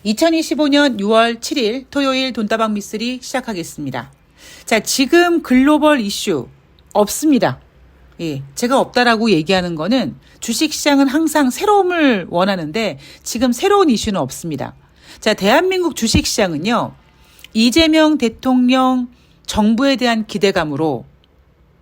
2025년 6월 7일 토요일 돈다방 미쓰리 시작하겠습니다. 자, 지금 글로벌 이슈 없습니다. 예, 제가 없다라고 얘기하는 거는 주식시장은 항상 새로움을 원하는데 지금 새로운 이슈는 없습니다. 자, 대한민국 주식시장은요, 이재명 대통령 정부에 대한 기대감으로,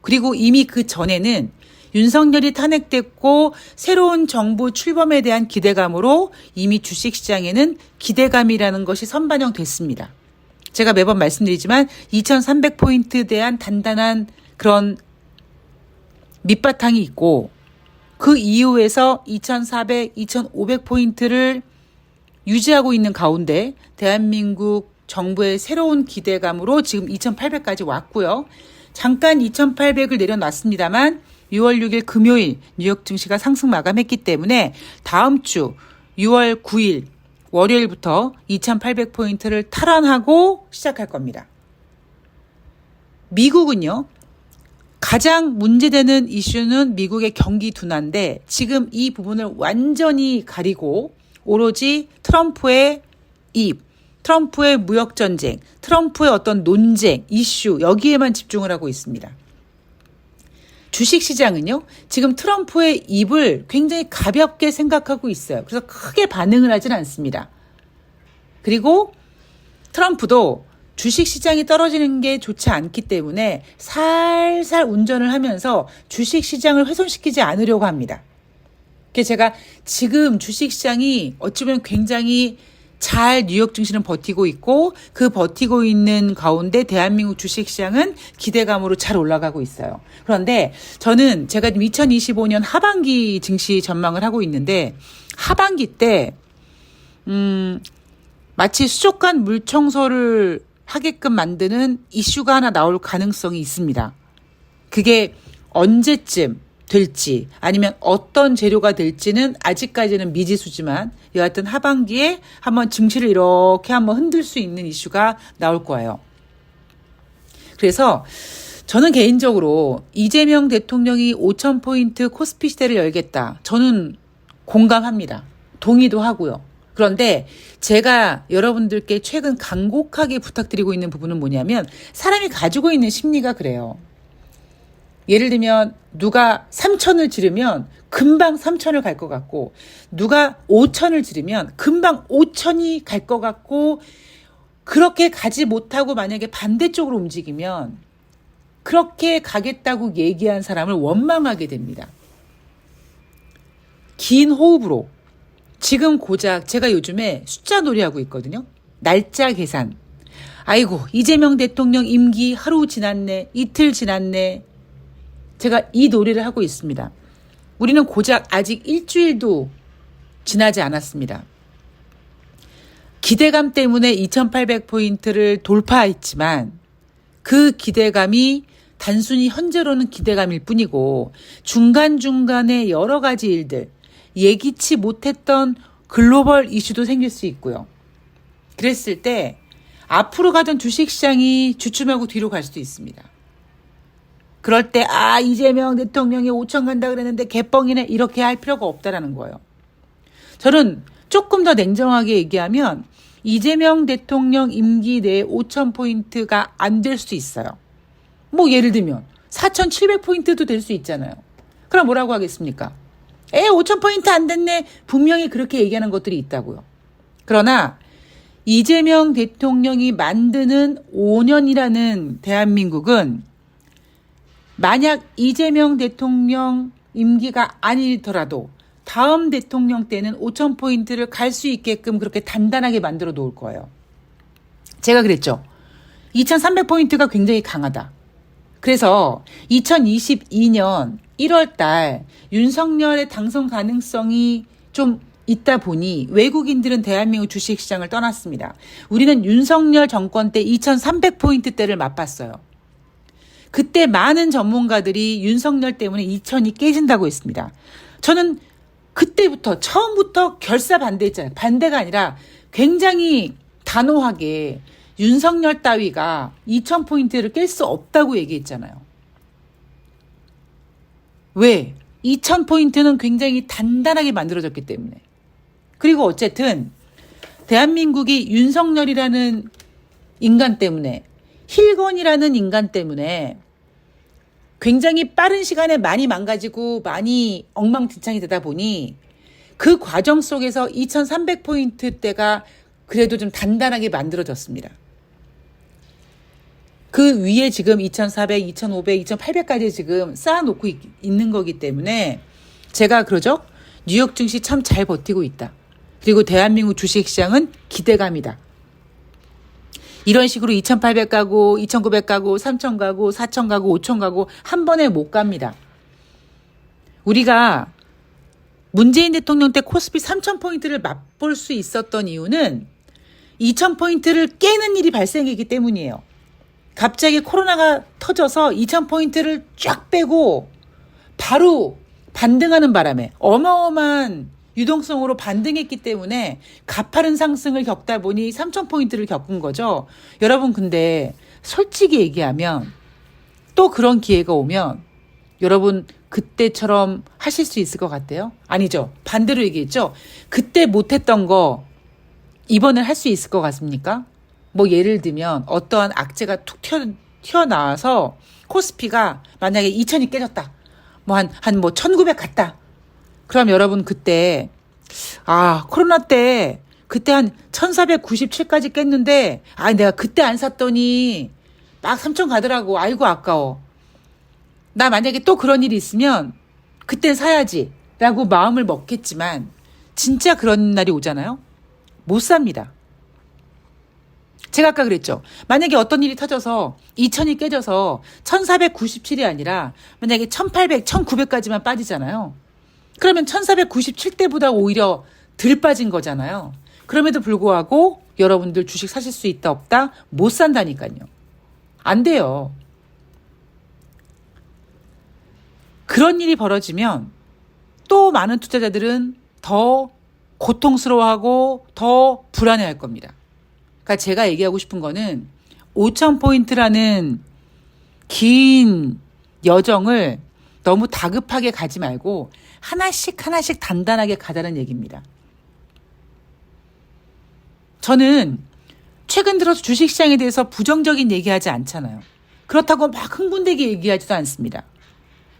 그리고 이미 그 전에는 윤석열이 탄핵됐고 새로운 정부 출범에 대한 기대감으로 이미 주식시장에는 기대감이라는 것이 선반영됐습니다. 제가 매번 말씀드리지만 2300포인트에 대한 단단한 그런 밑바탕이 있고, 그 이후에서 2400, 2500포인트를 유지하고 있는 가운데 대한민국 정부의 새로운 기대감으로 지금 2800까지 왔고요. 잠깐 2800을 내려놨습니다만 6월 6일 금요일 뉴욕 증시가 상승 마감했기 때문에 다음 주 6월 9일 월요일부터 2800포인트를 탈환하고 시작할 겁니다. 미국은요, 가장 문제되는 이슈는 미국의 경기 둔화인데 지금 이 부분을 완전히 가리고 오로지 트럼프의 트럼프의 무역전쟁, 트럼프의 어떤 논쟁, 이슈, 여기에만 집중을 하고 있습니다. 주식시장은요, 지금 트럼프의 입을 굉장히 가볍게 생각하고 있어요. 그래서 크게 반응을 하진 않습니다. 그리고 트럼프도 주식시장이 떨어지는 게 좋지 않기 때문에 살살 운전을 하면서 주식시장을 훼손시키지 않으려고 합니다. 그래서 제가 지금 주식시장이 어찌 보면 굉장히 잘 뉴욕 증시는 버티고 있고, 그 버티고 있는 가운데 대한민국 주식시장은 기대감으로 잘 올라가고 있어요. 그런데 저는 제가 2025년 하반기 증시 전망을 하고 있는데, 하반기 때 마치 수족관 물청소를 하게끔 만드는 이슈가 하나 나올 가능성이 있습니다. 그게 언제쯤 될지 아니면 어떤 재료가 될지는 아직까지는 미지수지만 여하튼 하반기에 한번 증시를 이렇게 한번 흔들 수 있는 이슈가 나올 거예요. 그래서 저는 개인적으로 이재명 대통령이 5000포인트 코스피 시대를 열겠다. 저는 공감합니다. 동의도 하고요. 그런데 제가 여러분들께 최근 간곡하게 부탁드리고 있는 부분은 뭐냐면, 사람이 가지고 있는 심리가 그래요. 예를 들면 누가 3000을 지르면 금방 3000을 갈 것 같고, 누가 5000을 지르면 금방 5000이 갈 것 같고, 그렇게 가지 못하고 만약에 반대쪽으로 움직이면 그렇게 가겠다고 얘기한 사람을 원망하게 됩니다. 긴 호흡으로. 지금 고작 제가 요즘에 숫자 놀이하고 있거든요. 날짜 계산. 아이고, 이재명 대통령 임기 하루 지났네, 이틀 지났네. 제가 이 놀이를 하고 있습니다. 우리는 고작 아직 일주일도 지나지 않았습니다. 기대감 때문에 2800포인트를 돌파했지만 그 기대감이 단순히 현재로는 기대감일 뿐이고, 중간중간에 여러 가지 일들, 예기치 못했던 글로벌 이슈도 생길 수 있고요. 그랬을 때 앞으로 가던 주식시장이 주춤하고 뒤로 갈 수도 있습니다. 그럴 때 이재명 대통령이 5천 간다 그랬는데 개뻥이네, 이렇게 할 필요가 없다라는 거예요. 저는 조금 더 냉정하게 얘기하면 이재명 대통령 임기 내에 5,000포인트가 안 될 수도 있어요. 뭐 예를 들면 4,700포인트도 될 수 있잖아요. 그럼 뭐라고 하겠습니까? 5,000포인트 안 됐네. 분명히 그렇게 얘기하는 것들이 있다고요. 그러나 이재명 대통령이 만드는 5년이라는 대한민국은, 만약 이재명 대통령 임기가 아니더라도 다음 대통령 때는 5,000포인트를 갈 수 있게끔 그렇게 단단하게 만들어 놓을 거예요. 제가 그랬죠. 2,300포인트가 굉장히 강하다. 그래서 2022년 1월 달 윤석열의 당선 가능성이 좀 있다 보니 외국인들은 대한민국 주식시장을 떠났습니다. 우리는 윤석열 정권 때 2,300포인트대를 맛봤어요. 그때 많은 전문가들이 윤석열 때문에 2,000이 깨진다고 했습니다. 저는 그때부터 처음부터 결사반대했잖아요. 반대가 아니라 굉장히 단호하게 윤석열 따위가 2,000포인트를 깰 수 없다고 얘기했잖아요. 왜? 2,000포인트는 굉장히 단단하게 만들어졌기 때문에. 그리고 어쨌든 대한민국이 윤석열이라는 인간 때문에, 힐건이라는 인간 때문에 굉장히 빠른 시간에 많이 망가지고 많이 엉망진창이 되다 보니 그 과정 속에서 2300포인트대가 그래도 좀 단단하게 만들어졌습니다. 그 위에 지금 2400, 2500, 2800까지 지금 쌓아놓고 있는 거기 때문에 제가 그러죠. 뉴욕 증시 참 잘 버티고 있다. 그리고 대한민국 주식시장은 기대감이다. 이런 식으로 2800 가고 2900 가고 3000 가고 4000 가고 5000 가고 한 번에 못 갑니다. 우리가 문재인 대통령 때 코스피 3000포인트를 맛볼 수 있었던 이유는 2000포인트를 깨는 일이 발생했기 때문이에요. 갑자기 코로나가 터져서 2000포인트를 쫙 빼고 바로 반등하는 바람에 어마어마한 유동성으로 반등했기 때문에 가파른 상승을 겪다 보니 3000포인트를 겪은 거죠. 여러분 근데 솔직히 얘기하면 또 그런 기회가 오면 여러분 그때처럼 하실 수 있을 것 같아요? 아니죠. 반대로 얘기했죠. 그때 못했던 거 이번엔 할 수 있을 것 같습니까? 뭐 예를 들면 어떠한 악재가 툭 튀어나와서 코스피가 만약에 2000이 깨졌다. 뭐 한 1900 갔다. 그럼 여러분 그때 코로나 때 그때 한 1497까지 깼는데 내가 그때 안 샀더니 막 3000 가더라고. 아이고 아까워. 나 만약에 또 그런 일이 있으면 그땐 사야지 라고 마음을 먹겠지만 진짜 그런 날이 오잖아요. 못 삽니다. 제가 아까 그랬죠. 만약에 어떤 일이 터져서 2000이 깨져서 1497이 아니라 만약에 1800, 1900까지만 빠지잖아요. 그러면 1497대보다 오히려 덜 빠진 거잖아요. 그럼에도 불구하고 여러분들 주식 사실 수 있다 없다? 못 산다니까요. 안 돼요. 그런 일이 벌어지면 또 많은 투자자들은 더 고통스러워하고 더 불안해할 겁니다. 그러니까 제가 얘기하고 싶은 거는 5000포인트라는 긴 여정을 너무 다급하게 가지 말고 하나씩 단단하게 가자는 얘기입니다. 저는 최근 들어서 주식시장에 대해서 부정적인 얘기하지 않잖아요. 그렇다고 막 흥분되게 얘기하지도 않습니다.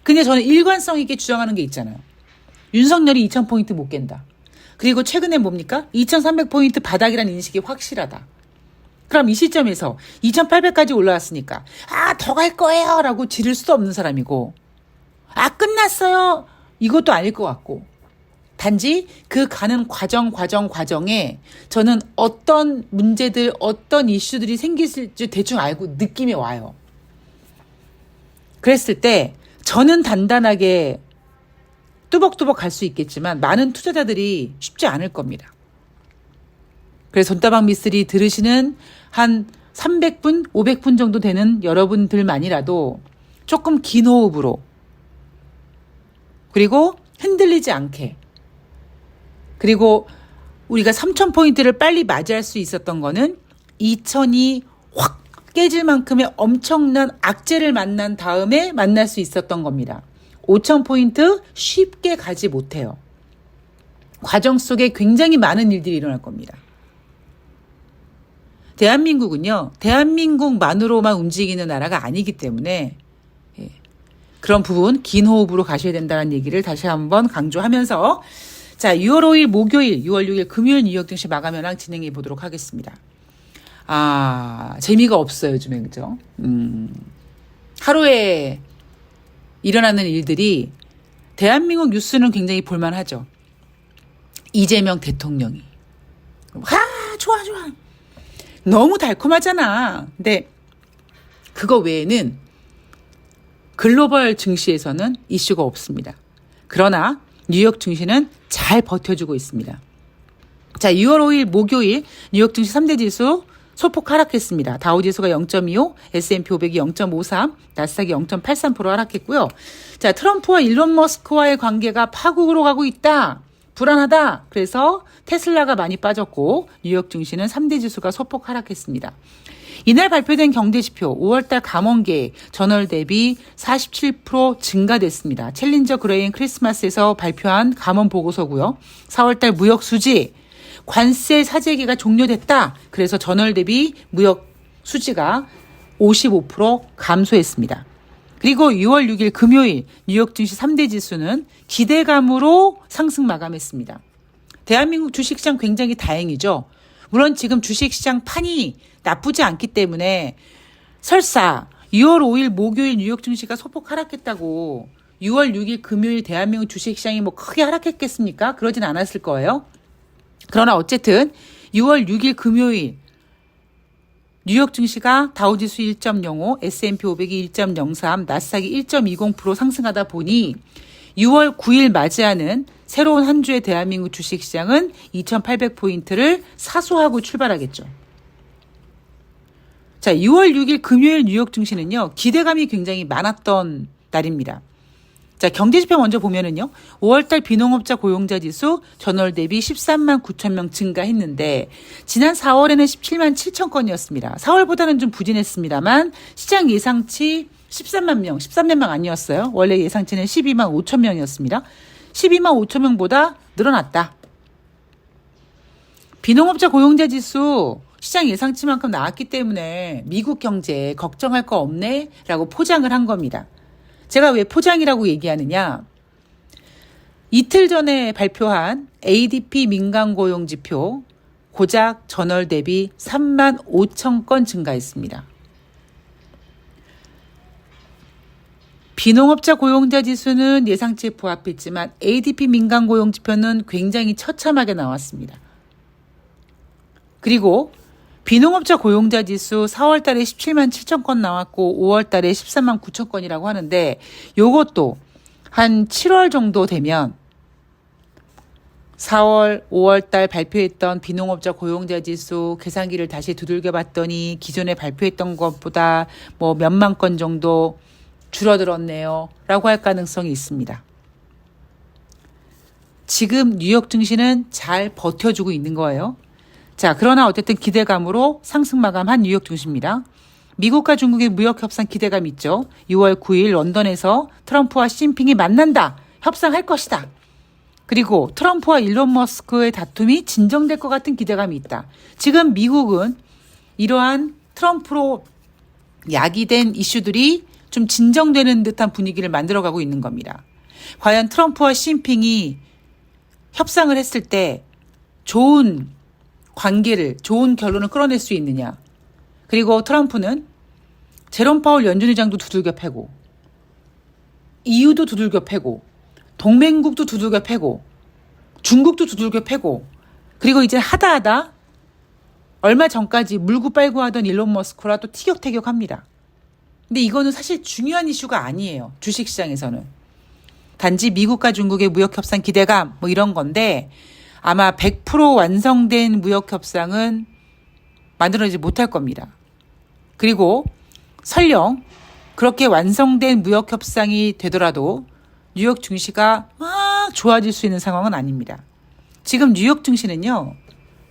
근데 저는 일관성 있게 주장하는 게 있잖아요. 윤석열이 2000포인트 못 깬다. 그리고 최근에 뭡니까? 2300포인트 바닥이라는 인식이 확실하다. 그럼 이 시점에서 2800까지 올라왔으니까 더 갈 거예요 라고 지를 수도 없는 사람이고 끝났어요 이것도 아닐 것 같고 단지 그 가는 과정에 저는 어떤 문제들 어떤 이슈들이 생길지 대충 알고 느낌이 와요. 그랬을 때 저는 단단하게 뚜벅뚜벅 갈 수 있겠지만 많은 투자자들이 쉽지 않을 겁니다. 그래서 돈다방 미스리 들으시는 한 300분, 500분 정도 되는 여러분들만이라도 조금 긴 호흡으로 그리고 흔들리지 않게 그리고 우리가 3000포인트를 빨리 맞이할 수 있었던 거는 2000이 확 깨질 만큼의 엄청난 악재를 만난 다음에 만날 수 있었던 겁니다. 5000포인트 쉽게 가지 못해요. 과정 속에 굉장히 많은 일들이 일어날 겁니다. 대한민국은요. 대한민국만으로만 움직이는 나라가 아니기 때문에 그런 부분 긴 호흡으로 가셔야 된다는 얘기를 다시 한번 강조하면서 자 6월 5일 목요일 6월 6일 금요일 뉴욕 증시 마감 현황 진행해 보도록 하겠습니다. 재미가 없어요 요즘에 그죠? 하루에 일어나는 일들이 대한민국 뉴스는 굉장히 볼만하죠. 이재명 대통령이 좋아 너무 달콤하잖아. 근데 그거 외에는 글로벌 증시에서는 이슈가 없습니다. 그러나 뉴욕 증시는 잘 버텨주고 있습니다. 자, 6월 5일 목요일 뉴욕 증시 3대 지수 소폭 하락했습니다. 다우지수가 0.25, S&P 500이 0.53, 나스닥이 0.83% 하락했고요. 자, 트럼프와 일론 머스크와의 관계가 파국으로 가고 있다. 불안하다. 그래서 테슬라가 많이 빠졌고 뉴욕 증시는 3대 지수가 소폭 하락했습니다. 이날 발표된 경제지표 5월달 감원계획 전월 대비 47% 증가됐습니다. 챌린저 그레인 크리스마스에서 발표한 감원 보고서고요. 4월달 무역 수지 관세 사재기가 종료됐다. 그래서 전월 대비 무역 수지가 55% 감소했습니다. 그리고 6월 6일 금요일 뉴욕 증시 3대 지수는 기대감으로 상승 마감했습니다. 대한민국 주식시장 굉장히 다행이죠. 물론 지금 주식시장 판이 나쁘지 않기 때문에 설사 6월 5일 목요일 뉴욕 증시가 소폭 하락했다고 6월 6일 금요일 대한민국 주식시장이 뭐 크게 하락했겠습니까? 그러진 않았을 거예요. 그러나 어쨌든 6월 6일 금요일 뉴욕 증시가 다우지수 1.05, S&P 500이 1.03, 나스닥이 1.20% 상승하다 보니 6월 9일 맞이하는 새로운 한 주의 대한민국 주식시장은 2,800포인트를 사수하고 출발하겠죠. 자, 6월 6일 금요일 뉴욕 증시는요, 기대감이 굉장히 많았던 날입니다. 자, 경제지표 먼저 보면은요, 5월달 비농업자 고용자 지수 전월 대비 13만 9천 명 증가했는데, 지난 4월에는 17만 7천 건이었습니다. 4월보다는 좀 부진했습니다만, 시장 예상치 13만 명, 13만 명 아니었어요. 원래 예상치는 12만 5천 명이었습니다. 12만 5천 명보다 늘어났다. 비농업자 고용자 지수 시장 예상치만큼 나왔기 때문에 미국 경제에 걱정할 거 없네 라고 포장을 한 겁니다. 제가 왜 포장이라고 얘기하느냐. 이틀 전에 발표한 ADP 민간고용지표 고작 전월 대비 3만 5천 건 증가했습니다. 비농업자 고용자 지수는 예상치에 부합했지만 ADP 민간고용지표는 굉장히 처참하게 나왔습니다. 그리고 비농업자 고용자 지수 4월 달에 17만 7천 건 나왔고 5월 달에 13만 9천 건이라고 하는데 요것도 한 7월 정도 되면 4월, 5월 달 발표했던 비농업자 고용자 지수 계산기를 다시 두들겨 봤더니 기존에 발표했던 것보다 뭐 몇만 건 정도 줄어들었네요. 라고 할 가능성이 있습니다. 지금 뉴욕 증시는 잘 버텨주고 있는 거예요. 자, 그러나 어쨌든 기대감으로 상승 마감한 뉴욕 증시입니다. 미국과 중국의 무역 협상 기대감 있죠. 6월 9일 런던에서 트럼프와 시진핑이 만난다. 협상할 것이다. 그리고 트럼프와 일론 머스크의 다툼이 진정될 것 같은 기대감이 있다. 지금 미국은 이러한 트럼프로 야기된 이슈들이 좀 진정되는 듯한 분위기를 만들어가고 있는 겁니다. 과연 트럼프와 시진핑이 협상을 했을 때 좋은 관계를, 좋은 결론을 끌어낼 수 있느냐. 그리고 트럼프는 제롬 파월 연준 의장도 두들겨 패고 EU도 두들겨 패고 동맹국도 두들겨 패고 중국도 두들겨 패고 그리고 이제 하다 얼마 전까지 물고 빨고 하던 일론 머스크라 또 티격태격합니다. 근데 이거는 사실 중요한 이슈가 아니에요. 주식시장에서는. 단지 미국과 중국의 무역협상 기대감 뭐 이런 건데 아마 100% 완성된 무역협상은 만들어지지 못할 겁니다. 그리고 설령 그렇게 완성된 무역협상이 되더라도 뉴욕 증시가 막 좋아질 수 있는 상황은 아닙니다. 지금 뉴욕 증시는요.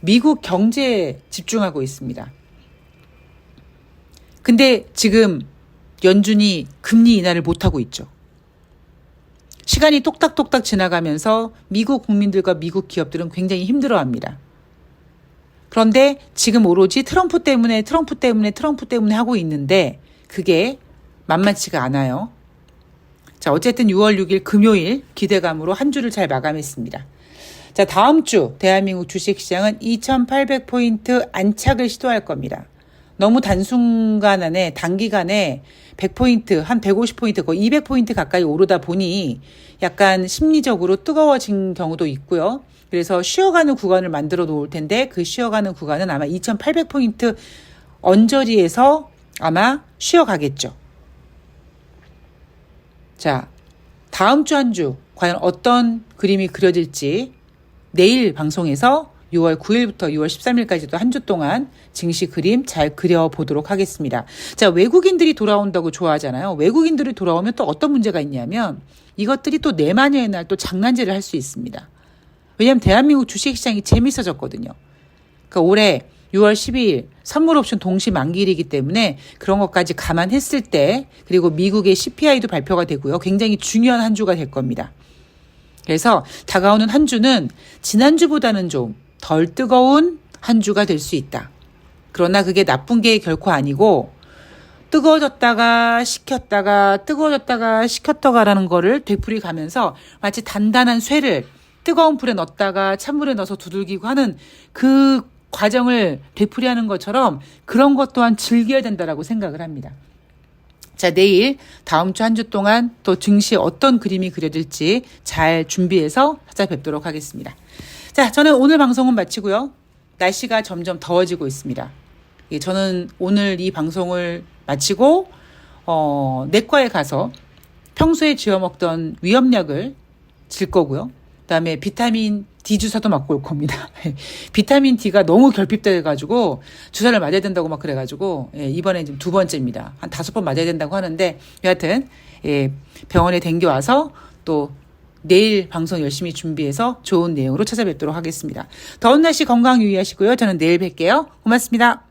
미국 경제에 집중하고 있습니다. 근데 지금 연준이 금리 인하를 못하고 있죠. 시간이 똑딱똑딱 지나가면서 미국 국민들과 미국 기업들은 굉장히 힘들어합니다. 그런데 지금 오로지 트럼프 때문에 하고 있는데 그게 만만치가 않아요. 자, 어쨌든 6월 6일 금요일 기대감으로 한 주를 잘 마감했습니다. 자, 다음 주 대한민국 주식시장은 2,800포인트 안착을 시도할 겁니다. 너무 단기간에 100포인트, 한 150포인트, 거의 200포인트 가까이 오르다 보니 약간 심리적으로 뜨거워진 경우도 있고요. 그래서 쉬어가는 구간을 만들어 놓을 텐데 그 쉬어가는 구간은 아마 2,800포인트 언저리에서 아마 쉬어가겠죠. 자, 다음 주 한 주 과연 어떤 그림이 그려질지 내일 방송에서 6월 9일부터 6월 13일까지도 한 주 동안 증시 그림 잘 그려보도록 하겠습니다. 자, 외국인들이 돌아온다고 좋아하잖아요. 외국인들이 돌아오면 또 어떤 문제가 있냐면 이것들이 또 내마녀의 날 또 장난질을 할 수 있습니다. 왜냐하면 대한민국 주식시장이 재밌어졌거든요. 그러니까 올해 6월 12일 선물 옵션 동시 만기일이기 때문에 그런 것까지 감안했을 때 그리고 미국의 CPI도 발표가 되고요. 굉장히 중요한 한 주가 될 겁니다. 그래서 다가오는 한 주는 지난주보다는 좀 덜 뜨거운 한 주가 될 수 있다. 그러나 그게 나쁜 게 결코 아니고 뜨거워졌다가 식혔다가 뜨거워졌다가 식혔다가라는 거를 되풀이 가면서 마치 단단한 쇠를 뜨거운 불에 넣었다가 찬물에 넣어서 두들기고 하는 그 과정을 되풀이하는 것처럼 그런 것 또한 즐겨야 된다라고 생각을 합니다. 자, 내일 다음 주 한 주 동안 또 증시에 어떤 그림이 그려질지 잘 준비해서 찾아뵙도록 하겠습니다. 자, 저는 오늘 방송은 마치고요. 날씨가 점점 더워지고 있습니다. 저는 오늘 이 방송을 마치고 내과에 가서 평소에 쥐어 먹던 위염약을 질 거고요. 그다음에 비타민 D 주사도 맞고 올 겁니다. 비타민 D가 너무 결핍돼가지고 주사를 맞아야 된다고 막 그래가지고 이번에 지금 2번째입니다. 한 5번 맞아야 된다고 하는데 여하튼 병원에 댕겨와서 또 내일 방송 열심히 준비해서 좋은 내용으로 찾아뵙도록 하겠습니다. 더운 날씨 건강 유의하시고요. 저는 내일 뵐게요. 고맙습니다.